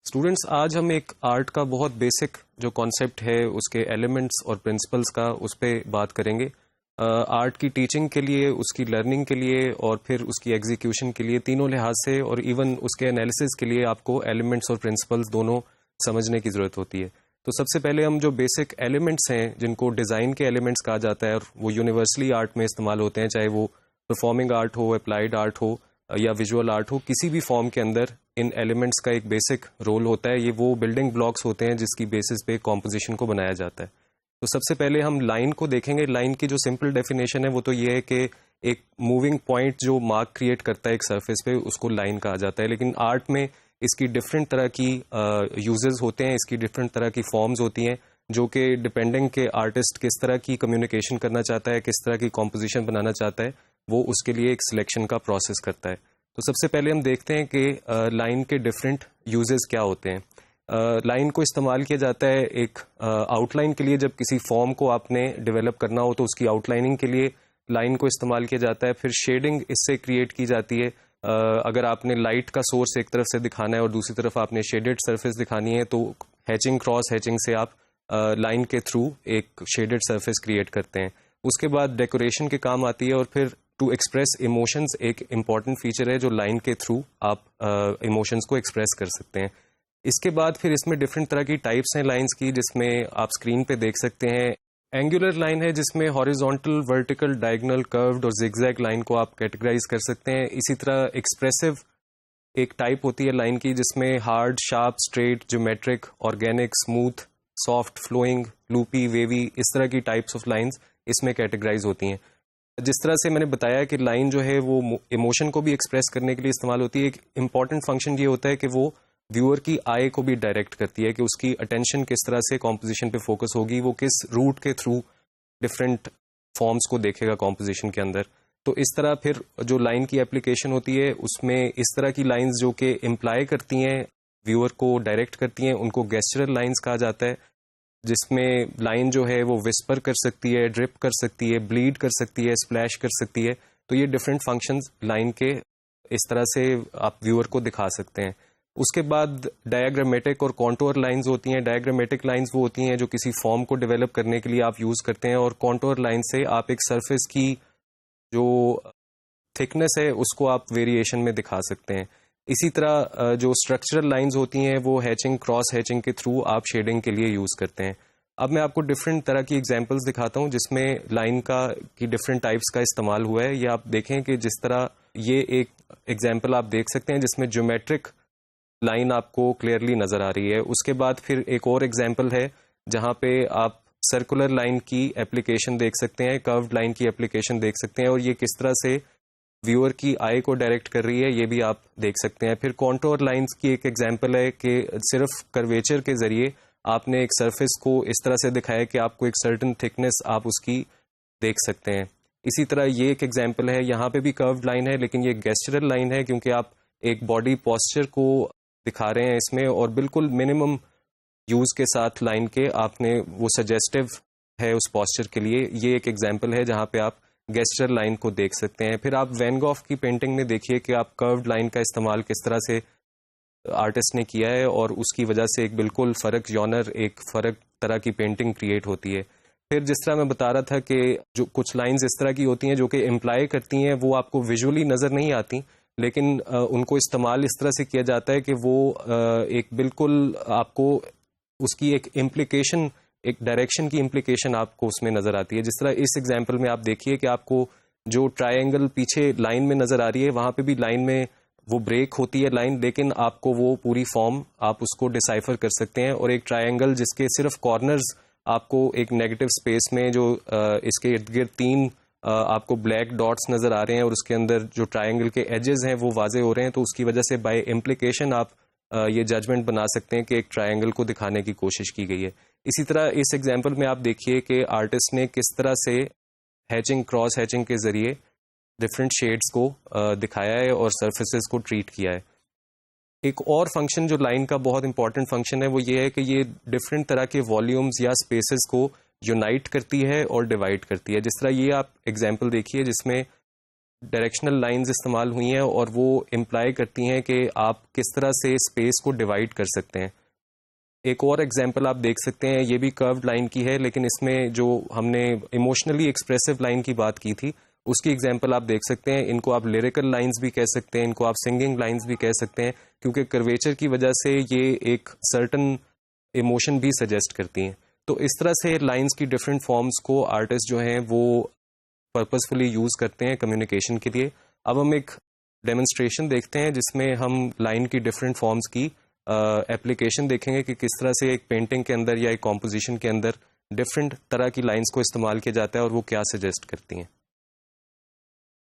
Students, آج ہم ایک آرٹ کا بہت بیسک جو کانسیپٹ ہے اس کے ایلیمنٹس اور پرنسپلس کا اس پہ بات کریں گے. آرٹ کی ٹیچنگ کے لیے، اس کی لرننگ کے لیے اور پھر اس کی ایگزیکیوشن کے لیے، تینوں لحاظ سے اور ایون اس کے انالیسس کے لیے آپ کو ایلیمنٹس اور پرنسپلس دونوں سمجھنے کی ضرورت ہوتی ہے. تو سب سے پہلے ہم جو بیسک ایلیمنٹس ہیں جن کو ڈیزائن کے ایلیمنٹس کہا جاتا ہے اور وہ یونیورسلی آرٹ میں استعمال ہوتے ہیں، چاہے وہ پرفارمنگ آرٹ ہو، اپلائیڈ آرٹ ہو یا ویژول آرٹ ہو، کسی بھی فارم کے اندر ان ایلیمنٹس کا ایک بیسک رول ہوتا ہے. یہ وہ بلڈنگ بلاکس ہوتے ہیں جس کی بیسس پہ کمپوزیشن کو بنایا جاتا ہے. تو سب سے پہلے ہم لائن کو دیکھیں گے. لائن کی جو سمپل ڈیفینیشن ہے وہ تو یہ ہے کہ ایک موونگ پوائنٹ جو مارک کریٹ کرتا ہے ایک سرفیس پہ، اس کو لائن کہا جاتا ہے. لیکن آرٹ میں اس کی ڈفرینٹ طرح کی یوزز ہوتے ہیں، اس کی ڈفرینٹ طرح کی فارمز ہوتی ہیں جو کہ ڈپینڈنگ کہ آرٹسٹ کس طرح کی کمیونیکیشن کرنا چاہتا ہے، کس طرح کی کمپوزیشن بنانا چاہتا ہے، وہ اس کے لیے ایک سلیکشن کا پروسیس کرتا ہے. تو سب سے پہلے ہم دیکھتے ہیں کہ لائن کے ڈفرینٹ یوزز کیا ہوتے ہیں. لائن کو استعمال کیا جاتا ہے ایک آؤٹ لائن کے لیے. جب کسی فارم کو آپ نے ڈیولپ کرنا ہو تو اس کی آؤٹ لائننگ کے لیے لائن کو استعمال کیا جاتا ہے. پھر شیڈنگ اس سے کریٹ کی جاتی ہے. اگر آپ نے لائٹ کا سورس ایک طرف سے دکھانا ہے اور دوسری طرف آپ نے شیڈڈ سرفیس دکھانی ہے تو ہیچنگ، کراس ہیچنگ سے آپ لائن کے تھرو ایک شیڈڈ سرفیس کریٹ کرتے ہیں. اس کے بعد ڈیکوریشن کے کام آتی ہے. اور پھر ٹو ایکسپریس ایموشنز ایک امپورٹنٹ فیچر ہے جو لائن کے تھرو آپ ایموشنز کو ایکسپریس کر سکتے ہیں. اس کے بعد پھر اس میں ڈفرینٹ طرح کی ٹائپس ہیں لائنز کی، جس میں آپ اسکرین پہ دیکھ سکتے ہیں. اینگولر لائن ہے جس میں ہاریزونٹل، ورٹیکل، ڈائگنل، کروڈ اور زگ زیگ لائن کو آپ کیٹیگرائز کر سکتے ہیں. اسی طرح ایکسپریسو ایک ٹائپ ہوتی ہے لائن کی جس میں hard, sharp, straight, geometric, organic, smooth, soft, flowing, loopy, wavy, اس طرح کی ٹائپس آف لائنز اس میں کیٹیگرائز ہوتی ہیں. جس طرح سے میں نے بتایا کہ لائن جو ہے وہ ایموشن کو بھی ایکسپریس کرنے کے لیے استعمال ہوتی ہے. ایک امپورٹنٹ فنکشن یہ ہوتا ہے کہ وہ ویور کی آئی کو بھی ڈائریکٹ کرتی ہے کہ اس کی اٹینشن کس طرح سے کمپوزیشن پہ فوکس ہوگی، وہ کس روٹ کے تھرو ڈفرینٹ فارمز کو دیکھے گا کمپوزیشن کے اندر. تو اس طرح پھر جو لائن کی اپلیکیشن ہوتی ہے اس میں اس طرح کی لائنز جو کہ امپلائی کرتی ہیں، ویور کو ڈائریکٹ کرتی ہیں، ان کو گیسچرل لائنز کہا جاتا ہے. جس میں لائن جو ہے وہ وسپر کر سکتی ہے، ڈرپ کر سکتی ہے، بلیڈ کر سکتی ہے، اسپلیش کر سکتی ہے. تو یہ ڈفرینٹ فنکشنز لائن کے اس طرح سے آپ ویور کو دکھا سکتے ہیں. اس کے بعد ڈایاگرامیٹک اور کانٹور لائنز ہوتی ہیں. ڈایاگرامیٹک لائنز وہ ہوتی ہیں جو کسی فارم کو ڈیولپ کرنے کے لیے آپ یوز کرتے ہیں، اور کانٹور لائن سے آپ ایک سرفیس کی جو تھکنس ہے اس کو آپ ویریشن میں دکھا سکتے ہیں. اسی طرح جو اسٹرکچرل لائنز ہوتی ہیں وہ ہیچنگ، کراس ہیچنگ کے تھرو آپ شیڈنگ کے لیے یوز کرتے ہیں. اب میں آپ کو ڈفرینٹ طرح کی ایگزامپلس دکھاتا ہوں جس میں لائن کی ڈفرینٹ ٹائپس کا استعمال ہوا ہے. یہ آپ دیکھیں کہ جس طرح یہ ایک ایگزامپل آپ دیکھ سکتے ہیں جس میں جیومیٹرک لائن آپ کو کلیئرلی نظر آ رہی ہے. اس کے بعد پھر ایک اور ایگزامپل ہے جہاں پہ آپ سرکولر لائن کی اپلیکیشن دیکھ سکتے ہیں، کروڈ لائن کی اپلیکیشن دیکھ سکتے ہیں، اور یہ کس طرح سے ویور کی آئی کو ڈائریکٹ کر رہی ہے یہ بھی آپ دیکھ سکتے ہیں. پھر کانٹور لائنز کی ایک ایگزامپل ہے کہ صرف کرویچر کے ذریعے آپ نے ایک سرفیس کو اس طرح سے دکھایا کہ آپ کو ایک سرٹن تھکنیس آپ اس کی دیکھ سکتے ہیں. اسی طرح یہ ایک ایگزامپل ہے، یہاں پہ بھی کروڈ لائن ہے لیکن یہ گیسچرل لائن ہے کیونکہ آپ ایک باڈی پوسچر کو دکھا رہے ہیں اس میں، اور بالکل منیمم یوز کے ساتھ لائن کے آپ نے وہ سجیسٹو ہے اس پوسچر کے لیے. یہ ایک ایگزامپل ہے جہاں پہ آپ گیسچر لائن کو دیکھ سکتے ہیں. پھر آپ وین گوف کی پینٹنگ میں دیکھیے کہ آپ کروڈ لائن کا استعمال کس طرح سے آرٹسٹ نے کیا ہے، اور اس کی وجہ سے ایک بالکل فرق ژانر، ایک فرق طرح کی پینٹنگ کریٹ ہوتی ہے. پھر جس طرح میں بتا رہا تھا کہ جو کچھ لائنز اس طرح کی ہوتی ہیں جو کہ امپلائی کرتی ہیں، وہ آپ کو ویژولی نظر نہیں آتی لیکن ان کو استعمال اس طرح سے کیا جاتا ہے کہ وہ ایک بالکل آپ کو اس کی ایک امپلیکیشن، ایک ڈائریکشن کی امپلیکیشن آپ کو اس میں نظر آتی ہے. جس طرح اس ایگزامپل میں آپ دیکھیے کہ آپ کو جو ٹرائی اینگل پیچھے لائن میں نظر آ رہی ہے وہاں پہ بھی لائن میں وہ بریک ہوتی ہے لائن، لیکن آپ کو وہ پوری فارم آپ اس کو ڈیسائفر کر سکتے ہیں. اور ایک ٹرائی اینگل جس کے صرف کارنرز آپ کو ایک نیگیٹو اسپیس میں جو اس کے ارد گرد تین آپ کو بلیک ڈاٹس نظر آ رہے ہیں اور اس کے اندر جو ٹرائی اینگل کے ایجز ہیں وہ واضح ہو رہے ہیں، تو اس کی وجہ سے بائی امپلیکیشن آپ یہ ججمنٹ بنا سکتے ہیں کہ ایک ٹرائی اینگل کو دکھانے کی کوشش کی گئی ہے. اسی طرح اس ایگزامپل میں آپ دیکھیے کہ آرٹسٹ نے کس طرح سے ہیچنگ، کراس ہیچنگ کے ذریعے ڈفرینٹ شیڈز کو دکھایا ہے اور سرفیسز کو ٹریٹ کیا ہے. ایک اور فنکشن جو لائن کا بہت امپورٹنٹ فنکشن ہے وہ یہ ہے کہ یہ ڈفرینٹ طرح کے والیومز یا اسپیسز کو یونائٹ کرتی ہے اور ڈیوائڈ کرتی ہے. جس طرح یہ آپ ایگزامپل دیکھیے جس میں ڈائریکشنل لائنز استعمال ہوئی ہیں اور وہ امپلائی کرتی ہیں کہ آپ کس طرح سے اسپیس کو ڈیوائڈ کر سکتے ہیں. ایک اور ایگزامپل آپ دیکھ سکتے ہیں, یہ بھی کروڈ لائن کی ہے, لیکن اس میں جو ہم نے ایموشنلی ایکسپریسو لائن کی بات کی تھی اس کی ایگزامپل آپ دیکھ سکتے ہیں. ان کو آپ لیریکل لائنز بھی کہہ سکتے ہیں, ان کو آپ سنگنگ لائنز بھی کہہ سکتے ہیں, کیونکہ کرویچر کی وجہ سے یہ ایک سرٹن ایموشن بھی سجیسٹ کرتی ہیں. تو اس طرح سے لائنز کی ڈفرینٹ فارمز کو آرٹسٹ جو ہیں وہ پرپزفلی یوز کرتے ہیں کمیونیکیشن کے لیے. اب ہم ایک ڈیمونسٹریشن دیکھتے ہیں جس میں ہم لائن کی ڈفرینٹ فارمز کی ایپلیکیشن دیکھیں گے کہ کس طرح سے ایک پینٹنگ کے اندر یا ایک کمپوزیشن کے اندر ڈفرینٹ طرح کی لائنز کو استعمال کیا جاتا ہے اور وہ کیا سجیسٹ کرتی ہیں.